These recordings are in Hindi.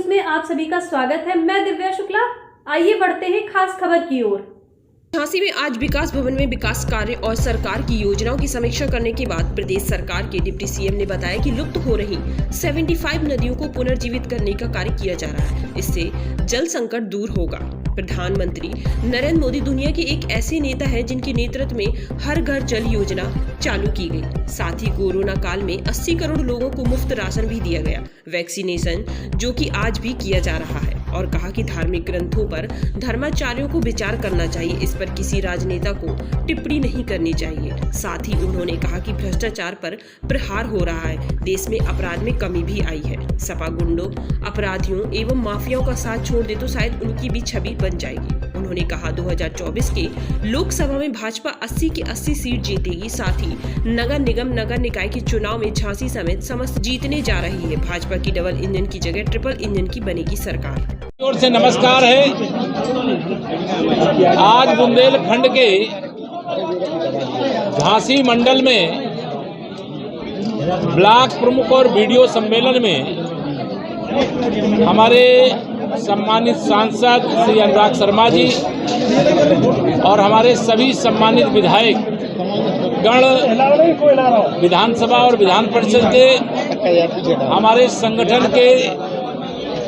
न्यूज में आप सभी का स्वागत है। मैं दिव्या शुक्ला। आइए बढ़ते हैं खास खबर की ओर। झांसी में आज विकास भवन में विकास कार्य और सरकार की योजनाओं की समीक्षा करने के बाद प्रदेश सरकार के डिप्टी सीएम ने बताया कि लुप्त हो रही 75 नदियों को पुनर्जीवित करने का कार्य किया जा रहा है। इससे जल संकट दूर होगा। प्रधानमंत्री नरेंद्र मोदी दुनिया के एक ऐसे नेता है जिनके नेतृत्व में हर घर जल योजना चालू की गई। साथ ही कोरोना काल में 80 करोड़ लोगों को मुफ्त राशन भी दिया गया। वैक्सीनेशन जो कि आज भी किया जा रहा है। और कहा कि धार्मिक ग्रंथों पर धर्माचार्यों को विचार करना चाहिए, इस पर किसी राजनेता को टिप्पणी नहीं करनी चाहिए। साथ ही उन्होंने कहा कि भ्रष्टाचार पर प्रहार हो रहा है। देश में अपराध में कमी भी आई है। सपा गुंडों, अपराधियों एवं माफियाओं का साथ छोड़ दे तो शायद उनकी भी छवि बन जाएगी। उन्होंने कहा 2024 के लोकसभा में भाजपा 80 की 80 सीट जीतेगी। साथ ही नगर निगम, नगर निकाय के चुनाव में झांसी समेत समस्त जीतने जा रही है। भाजपा की डबल इंजन की जगह ट्रिपल इंजन की बनेगी सरकार। ओर से नमस्कार है। आज बुंदेलखंड के झांसी मंडल में ब्लॉक प्रमुख और वीडियो सम्मेलन में हमारे सम्मानित सांसद श्री अनुराग शर्मा जी और हमारे सभी सम्मानित विधायक गण, विधानसभा और विधान परिषद के हमारे संगठन के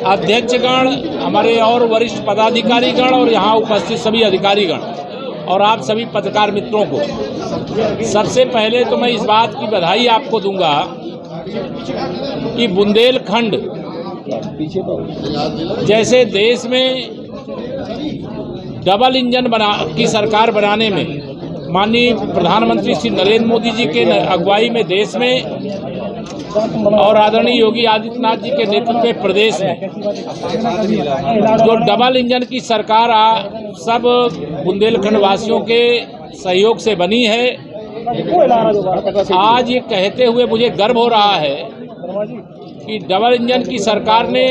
अध्यक्षगण, हमारे और वरिष्ठ पदाधिकारीगण और यहाँ उपस्थित सभी अधिकारीगण और आप सभी पत्रकार मित्रों को सबसे पहले तो मैं इस बात की बधाई आपको दूंगा कि बुंदेलखंड जैसे देश में डबल इंजन की सरकार बनाने में माननीय प्रधानमंत्री श्री नरेंद्र मोदी जी के अगुवाई में देश में और आदरणीय योगी आदित्यनाथ जी के नेतृत्व में प्रदेश में जो डबल इंजन की सरकार सब बुंदेलखंड वासियों के सहयोग से बनी है। आज ये कहते हुए मुझे गर्व हो रहा है कि डबल इंजन की सरकार ने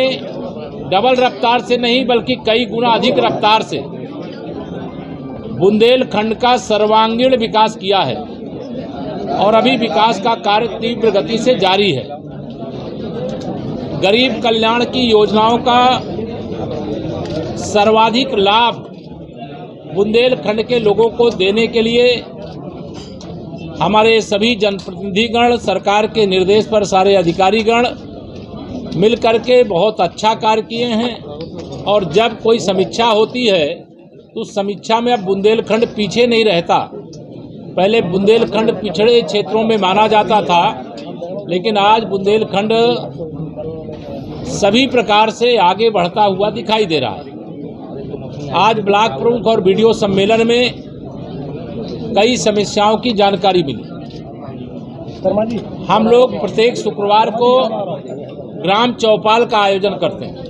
डबल रफ्तार से नहीं बल्कि कई गुना अधिक रफ्तार से बुंदेलखंड का सर्वांगीण विकास किया है और अभी विकास का कार्य तीव्र गति से जारी है। गरीब कल्याण की योजनाओं का सर्वाधिक लाभ बुंदेलखंड के लोगों को देने के लिए हमारे सभी जनप्रतिनिधिगण, सरकार के निर्देश पर सारे अधिकारीगण मिलकर के बहुत अच्छा कार्य किए हैं। और जब कोई समीक्षा होती है तो समीक्षा में अब बुंदेलखंड पीछे नहीं रहता। पहले बुंदेलखंड पिछड़े क्षेत्रों में माना जाता था, लेकिन आज बुंदेलखंड सभी प्रकार से आगे बढ़ता हुआ दिखाई दे रहा है। आज ब्लॉक प्रमुख और वीडियो सम्मेलन में कई समस्याओं की जानकारी मिली। हम लोग प्रत्येक शुक्रवार को ग्राम चौपाल का आयोजन करते हैं।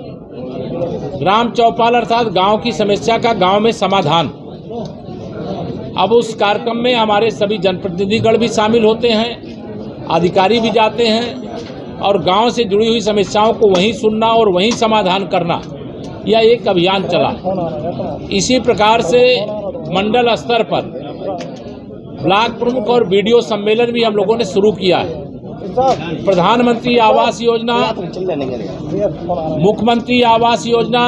ग्राम चौपाल अर्थात गांव की समस्या का गांव में समाधान। अब उस कार्यक्रम में हमारे सभी जनप्रतिनिधिगण भी शामिल होते हैं, अधिकारी भी जाते हैं और गांव से जुड़ी हुई समस्याओं को वहीं सुनना और वहीं समाधान करना, यह एक अभियान चला। इसी प्रकार से मंडल स्तर पर ब्लॉक प्रमुख और वीडियो सम्मेलन भी हम लोगों ने शुरू किया है। प्रधानमंत्री आवास योजना, मुख्यमंत्री आवास योजना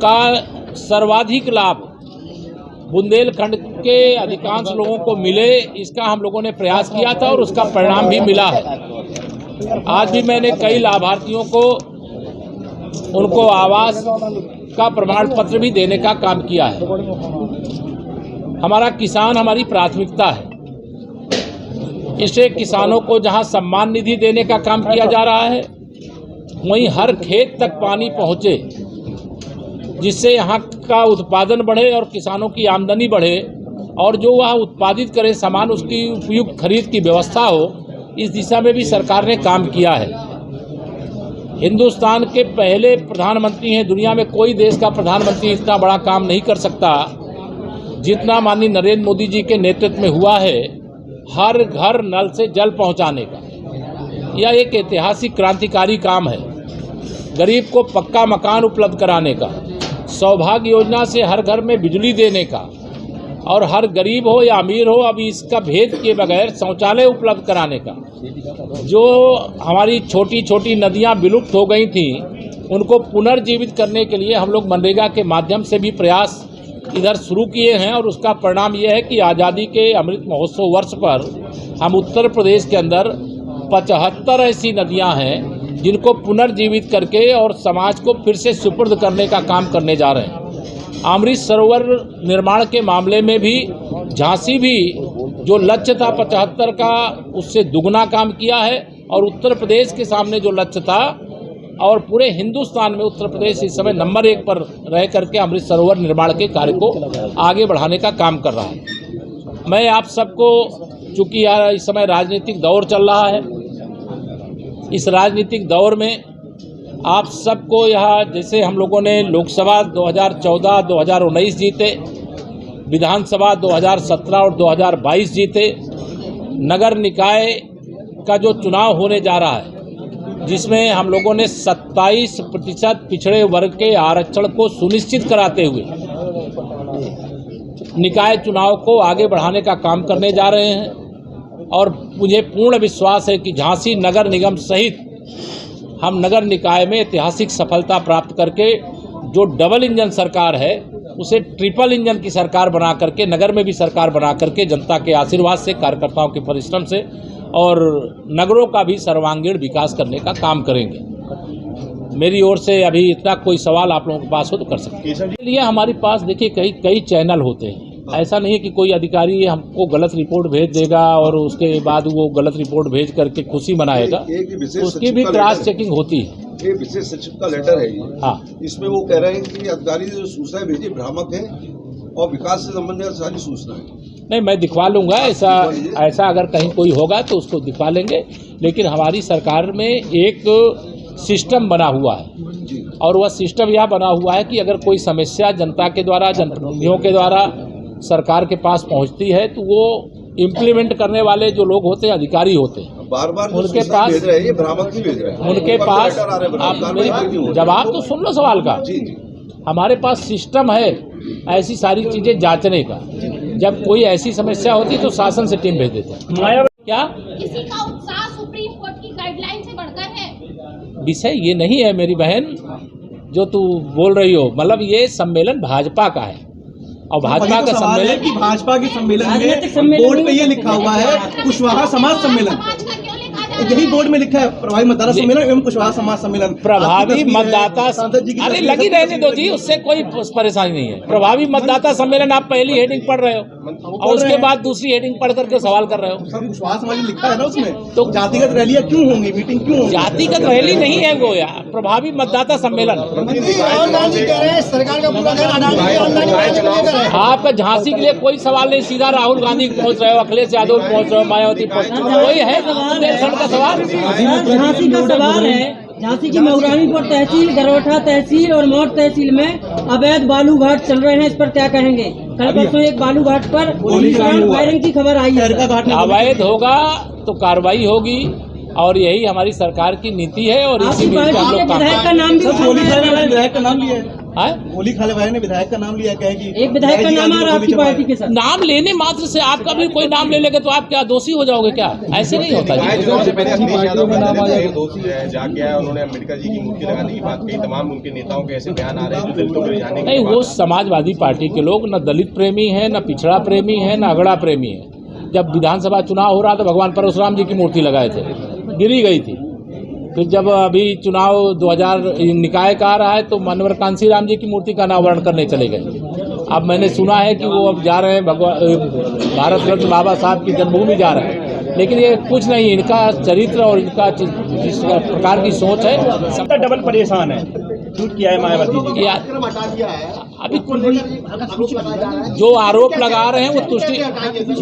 का सर्वाधिक लाभ बुंदेलखंड के अधिकांश लोगों को मिले, इसका हम लोगों ने प्रयास किया था और उसका परिणाम भी मिला है। आज भी मैंने कई लाभार्थियों को उनको आवास का प्रमाण पत्र भी देने का काम किया है। हमारा किसान हमारी प्राथमिकता है, इससे किसानों को जहां सम्मान निधि देने का काम किया जा रहा है, वहीं हर खेत तक पानी पहुंचे, जिससे यहाँ का उत्पादन बढ़े और किसानों की आमदनी बढ़े और जो वह उत्पादित करें सामान, उसकी उपयुक्त खरीद की व्यवस्था हो। इस दिशा में भी सरकार ने काम किया है। हिंदुस्तान के पहले प्रधानमंत्री हैं। दुनिया में कोई देश का प्रधानमंत्री इतना बड़ा काम नहीं कर सकता जितना माननीय नरेंद्र मोदी जी के नेतृत्व में हुआ है। हर घर नल से जल पहुंचाने का यह एक ऐतिहासिक क्रांतिकारी काम है। गरीब को पक्का मकान उपलब्ध कराने का, सौभाग्य योजना से हर घर में बिजली देने का और हर गरीब हो या अमीर हो अभी इसका भेद किए बगैर शौचालय उपलब्ध कराने का। जो हमारी छोटी छोटी नदियां विलुप्त हो गई थी उनको पुनर्जीवित करने के लिए हम लोग मनरेगा के माध्यम से भी प्रयास इधर शुरू किए हैं और उसका परिणाम ये है कि आज़ादी के अमृत महोत्सव वर्ष पर हम उत्तर प्रदेश के अंदर 75 ऐसी नदियां हैं जिनको पुनर्जीवित करके और समाज को फिर से सुपुर्द करने का काम करने जा रहे हैं। अमृत सरोवर निर्माण के मामले में भी झांसी भी जो लक्ष्य था 75 का, उससे दुगना काम किया है और उत्तर प्रदेश के सामने जो लक्ष्य था और पूरे हिंदुस्तान में उत्तर प्रदेश इस समय नंबर 1 पर रह करके अमृत सरोवर निर्माण के कार्य को आगे बढ़ाने का काम कर रहा है। मैं आप सबको, चूंकि इस समय राजनीतिक दौर चल रहा है, इस राजनीतिक दौर में आप सबको यहाँ, जैसे हम लोगों ने लोकसभा 2014, 2019 जीते, विधानसभा 2017 और 2022 जीते, नगर निकाय का जो चुनाव होने जा रहा है जिसमें हम लोगों ने 27% पिछड़े वर्ग के आरक्षण को सुनिश्चित कराते हुए निकाय चुनाव को आगे बढ़ाने का काम करने जा रहे हैं। और मुझे पूर्ण विश्वास है कि झांसी नगर निगम सहित हम नगर निकाय में ऐतिहासिक सफलता प्राप्त करके जो डबल इंजन सरकार है उसे ट्रिपल इंजन की सरकार बना करके, नगर में भी सरकार बना करके, जनता के आशीर्वाद से, कार्यकर्ताओं के परिश्रम से और नगरों का भी सर्वांगीण विकास करने का काम करेंगे। मेरी ओर से अभी इतना कोई सवाल आप लोगों के पास हो तो कर सकते हैं। इसके लिए हमारे पास देखिए कई चैनल होते हैं। ऐसा नहीं है कि कोई अधिकारी हमको गलत रिपोर्ट भेज देगा और उसके बाद वो गलत रिपोर्ट भेज करके खुशी मनाएगा। उसकी भी क्रॉस चेकिंग होती है। ये विशेष सचिव का लेटर है ये। हाँ, इसमें वो कह रहे हैं कि अधिकारी जो सूचनाएं भेजी भ्रामक है और विकास से संबंधित सारी सूचनाएं। नहीं, मैं दिखवा लूँगा। ऐसा अगर कहीं कोई होगा तो उसको दिखवा लेंगे। लेकिन हमारी सरकार में एक सिस्टम बना हुआ है और वह सिस्टम यह बना हुआ है कि अगर कोई समस्या जनता के द्वारा, जनप्रतिनिधियों के द्वारा सरकार के पास पहुंचती है तो वो इम्प्लीमेंट करने वाले जो लोग होते हैं, अधिकारी होते हैं, बार-बार उनके पास भेज रहे हैं, ये भ्रामक ही भेज रहे हैं। उनके पास आप मेरी जवाब तो सुन लो सवाल का। जी। हमारे पास सिस्टम है ऐसी सारी चीजें जांचने का। जब कोई ऐसी समस्या होती है तो शासन से टीम भेज देते हैं। क्या किसी का उत्साह सुप्रीम कोर्ट की गाइडलाइन से बढ़कर है? विषय ये नहीं है मेरी बहन जो तू बोल रही हो। मतलब ये सम्मेलन भाजपा का है और भाजपा का सम्मेलन कि भाजपा के सम्मेलन में बोर्ड पे ये लिखा हुआ है कुशवाहा समाज सम्मेलन। यही बोर्ड में लिखा है प्रभावी मतदाता सम्मेलन एवं कुशवाहा समाज सम्मेलन। प्रभावी मतदाता, अरे लगी रहने दो जी, उससे कोई परेशानी नहीं है। प्रभावी मतदाता सम्मेलन आप पहली हेडिंग पढ़ रहे हो और उसके बाद दूसरी हेडिंग पढ़ करके सवाल कर रहे हो। सर कुशवाहा समाज लिखा है ना उसमें, तो जातिगत रैलियां क्यों होंगी, मीटिंग क्यों होंगी? जातिगत रैली नहीं है वो यार, प्रभावी मतदाता सम्मेलन। आपका झांसी के लिए कोई सवाल नहीं, सीधा राहुल गांधी पहुंच रहे हो, अखिलेश यादव पहुंच रहे हो, मायावती कोई है बुंदेलखंड का सवाल। झांसी का सवाल है, झांसी की मऊरानीपुर तहसील, गरौठा तहसील और मौट तहसील में अवैध बालू घाट चल रहे हैं, इस पर क्या कहेंगे? कल परसों एक बालू घाट पर फायरिंग की खबर आई है। अवैध होगा तो कार्रवाई होगी और यही हमारी सरकार की नीति है और इसी में हम लोग काम विधायक का नाम भी विधायक का नाम लिया है, होली खाले भाई ने विधायक का नाम लिया, कहे कि एक विधायक का नाम आ रहा है आपकी पार्टी के साथ। नाम लेने मात्र से आपका भी कोई नाम ले लेगा तो आप क्या दोषी हो जाओगे? क्या ऐसे नहीं होता जी। जाके आए, उन्होंने अम्बेडकर जी की मूर्ति लगाने की बात कही। तमाम उनके नेताओं के ऐसे बयान आ रहे हैं जो दलितों को रिझाने के। नहीं, वो समाजवादी पार्टी के लोग न दलित प्रेमी है, न पिछड़ा प्रेमी है, न अगड़ा प्रेमी है। जब विधानसभा चुनाव हो रहा था भगवान परशुराम जी की मूर्ति लगाए थे, गिरी गई थी। फिर जब अभी चुनाव 2000 निकाय का आ रहा है तो मानवर कांसीराम जी की मूर्ति का अनावरण करने चले गए। अब मैंने सुना है कि वो अब जा रहे हैं भारत रत्न बाबा साहब की जन्मभूमि जा रहे हैं। लेकिन ये कुछ नहीं, इनका चरित्र और इनका जिस प्रकार की सोच है, सबका डबल परेशान है। झूठ किया है मायावती जी। अभी जो आरोप लगा रहे हैं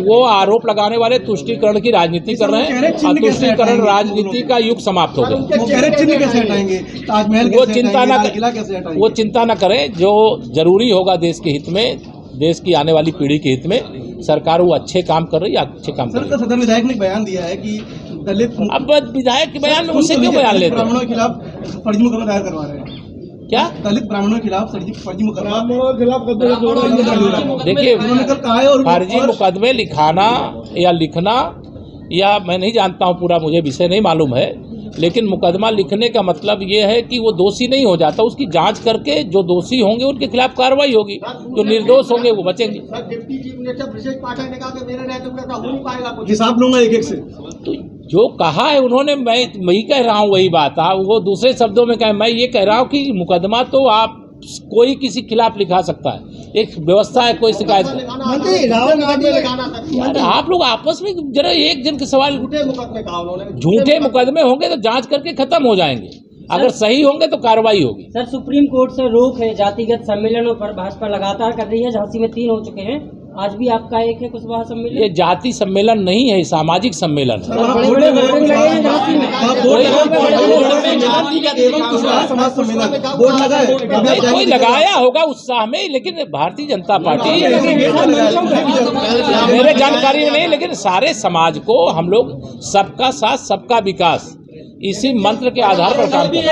वो आरोप लगाने वाले तुष्टीकरण की राजनीति कर रहे हैं और तुष्टीकरण राजनीति का युग समाप्त हो गया। वो चिंता न करें। जो जरूरी होगा देश के हित में, देश की आने वाली पीढ़ी के हित में, सरकार वो अच्छे काम कर रही है, अच्छे काम कर रही है। सदन विधायक ने बयान दिया है कि दलित, अब विधायक के बयान में उससे क्यों बयान लेते हैं? ब्राह्मणों के खिलाफ फर्जी मुकदमा दायर करवा रहे हैं। क्या दलित ब्राह्मणों के खिलाफ फर्जी मुकदमा? देखिए, फर्जी मुकदमे लिखाना या लिखना या मैं नहीं जानता हूँ पूरा, मुझे विषय नहीं मालूम है, लेकिन मुकदमा लिखने का मतलब ये है कि वो दोषी नहीं हो जाता, उसकी जांच करके जो दोषी होंगे उनके खिलाफ कार्रवाई होगी, जो निर्दोष होंगे वो बचेंगे। Deputy chief minister Brajesh Pathak ने कहा कि मेरे नेतृत्व में हो नहीं पाएगा कुछ। हिसाब लूंगा एक एक से। तो जो कहा है उन्होंने, मैं वही कह रहा हूँ, वही बात है। वो दूसरे शब्दों में कहा, मैं ये कह रहा हूँ कि मुकदमा तो आप कोई किसी खिलाफ लिखा सकता है, एक व्यवस्था है, कोई शिकायत मंत्री राहुल गांधी, आप लोग आपस में जरा एक जन के सवाल, झूठे मुकदमे होंगे तो जांच करके खत्म हो जाएंगे, अगर सही होंगे तो कार्रवाई होगी। सर, सुप्रीम कोर्ट से रोक है जातिगत सम्मेलनों पर, भाजपा लगातार कर रही है। झांसी में 3 हो चुके हैं, आज भी आपका एक है कुशवाहा सम्मेलन। ये जाति सम्मेलन नहीं है, सामाजिक सम्मेलन है। बड़े होर्डिंग लगे हैं झांसी में। कोई लगाया होगा उत्साह में, लेकिन भारतीय जनता पार्टी, मेरे जानकारी में नहीं, लेकिन सारे समाज को हम लोग सबका साथ सबका विकास, इसी मंत्र के आधार पर काम करते हैं।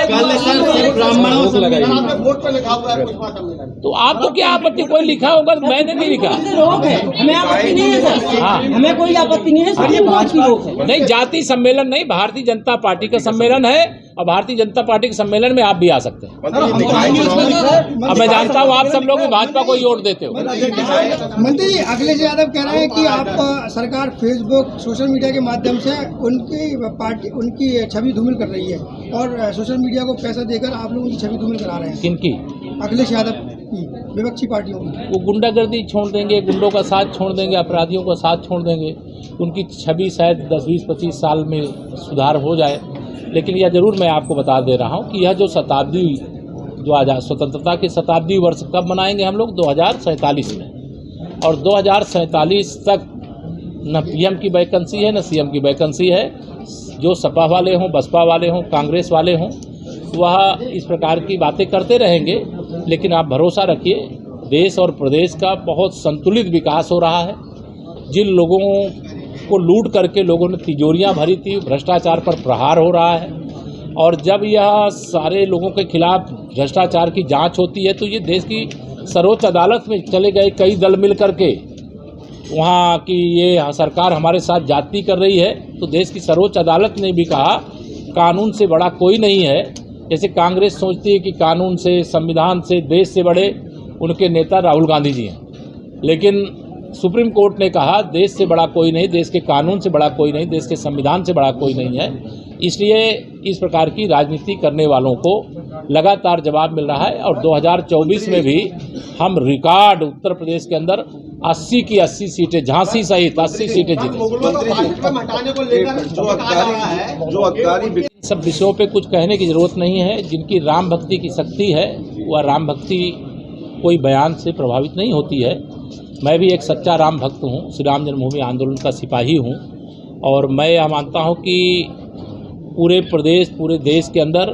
तो आपको क्या आपत्ति? कोई लिखा होगा तो मैंने नहीं लिखा। रोक है, हमें आपत्ति नहीं है सर। हाँ, हमें कोई आपत्ति नहीं है, भाजपा रोक है। नहीं, जाति सम्मेलन नहीं, भारतीय जनता पार्टी का सम्मेलन है, और भारतीय जनता पार्टी के सम्मेलन में आप भी आ सकते हैं। अब मैं जानता हूँ आप सब लोग भाजपा को वोट देते हो। मंत्री जी, अखिलेश यादव कह रहे हैं कि आप सरकार फेसबुक, सोशल मीडिया के माध्यम से उनकी पार्टी, उनकी छवि धूमिल कर रही है, और सोशल मीडिया को पैसा देकर आप लोग उनकी छवि धूमिल करा रहे हैं। किनकी? अखिलेश यादव की, विपक्षी पार्टियों की। वो गुंडागर्दी छोड़ देंगे, गुंडों का साथ छोड़ देंगे, अपराधियों का साथ छोड़ देंगे, उनकी छवि शायद 10, 20, 25 साल में सुधार हो जाए। लेकिन यह जरूर मैं आपको बता दे रहा हूँ कि यह जो शताब्दी, जो आज़ाद स्वतंत्रता के शताब्दी वर्ष कब मनाएंगे हम लोग? 2047 में। और 2047 तक न पीएम की वैकेंसी है, न सीएम की वैकेंसी है। जो सपा वाले हों, बसपा वाले हों, कांग्रेस वाले हों, वह इस प्रकार की बातें करते रहेंगे। लेकिन आप भरोसा रखिए, देश और प्रदेश का बहुत संतुलित विकास हो रहा है। जिन लोगों को लूट करके लोगों ने तिजोरियां भरी थी, भ्रष्टाचार पर प्रहार हो रहा है। और जब यह सारे लोगों के खिलाफ भ्रष्टाचार की जांच होती है तो ये देश की सर्वोच्च अदालत में चले गए कई दल मिल करके, वहाँ की ये सरकार हमारे साथ जाति कर रही है, तो देश की सर्वोच्च अदालत ने भी कहा कानून से बड़ा कोई नहीं है। जैसे कांग्रेस सोचती है कि कानून से, संविधान से, देश से बड़े उनके नेता राहुल गांधी जी हैं, लेकिन सुप्रीम कोर्ट ने कहा देश से बड़ा कोई नहीं, देश के कानून से बड़ा कोई नहीं, देश के संविधान से बड़ा कोई नहीं है। इसलिए इस प्रकार की राजनीति करने वालों को लगातार जवाब मिल रहा है। और 2024 में भी हम रिकॉर्ड उत्तर प्रदेश के अंदर 80 की 80 सीटें, झांसी सहित 80 सीटें जीते। सब विषयों पे कुछ कहने की जरूरत नहीं है। जिनकी राम भक्ति की शक्ति है, वह राम भक्ति कोई बयान से प्रभावित नहीं होती है। मैं भी एक सच्चा राम भक्त हूँ, श्री राम जन्मभूमि आंदोलन का सिपाही हूँ, और मैं यह मानता हूँ कि पूरे प्रदेश, पूरे देश के अंदर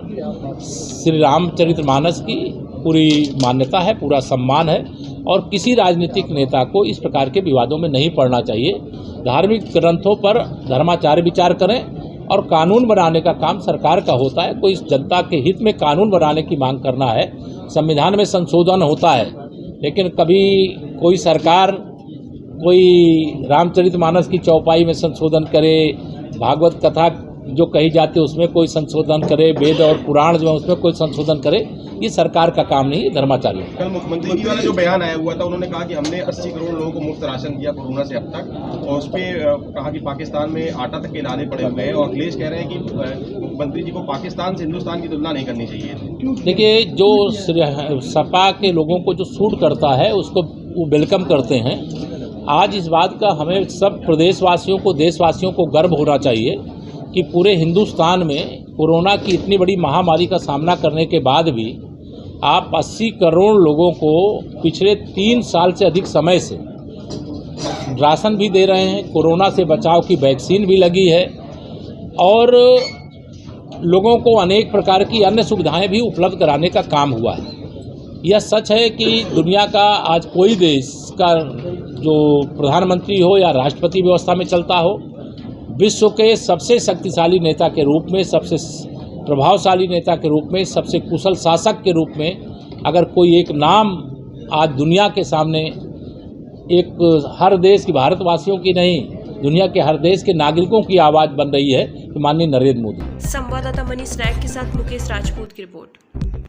श्री रामचरितमानस की पूरी मान्यता है, पूरा सम्मान है, और किसी राजनीतिक नेता को इस प्रकार के विवादों में नहीं पड़ना चाहिए। धार्मिक ग्रंथों पर धर्माचार्य विचार करें, और कानून बनाने का काम सरकार का होता है। कोई जनता के हित में कानून बनाने की मांग करना है, संविधान में संशोधन होता है, लेकिन कभी कोई सरकार कोई रामचरितमानस की चौपाई में संशोधन करे, भागवत कथा जो कही जाती है उसमें कोई संशोधन करे, वेद और पुराण जो है उसमें कोई संशोधन करे, ये सरकार का काम नहीं है, धर्माचार्य। कल मुख्यमंत्री जी वाला जो बयान आया हुआ था, उन्होंने कहा कि हमने 80 करोड़ लोगों को मुफ्त राशन दिया कोरोना से अब तक, और उस पर कहा कि पाकिस्तान में आटा तक के दाने पड़े हुए हैं, और अखिलेश कह रहे हैं कि मुख्यमंत्री जी को पाकिस्तान से हिंदुस्तान की तुलना नहीं करनी चाहिए। देखिए, जो सपा के लोगों को जो सूट करता है उसको वो वेलकम करते हैं। आज इस बात का हमें सब प्रदेशवासियों को, देशवासियों को गर्व होना चाहिए कि पूरे हिंदुस्तान में कोरोना की इतनी बड़ी महामारी का सामना करने के बाद भी आप 80 करोड़ लोगों को पिछले 3 साल से अधिक समय से राशन भी दे रहे हैं, कोरोना से बचाव की वैक्सीन भी लगी है, और लोगों को अनेक प्रकार की अन्य सुविधाएं भी उपलब्ध कराने का काम हुआ है। यह सच है कि दुनिया का आज कोई देश का जो प्रधानमंत्री हो या राष्ट्रपति व्यवस्था में चलता हो, विश्व के सबसे शक्तिशाली नेता के रूप में, सबसे प्रभावशाली नेता के रूप में, सबसे कुशल शासक के रूप में अगर कोई एक नाम आज दुनिया के सामने, एक हर देश की, भारतवासियों की नहीं, दुनिया के हर देश के नागरिकों की आवाज़ बन रही है कि माननीय नरेंद्र मोदी। संवाददाता मनीष नायक के साथ मुकेश राजपूत की रिपोर्ट।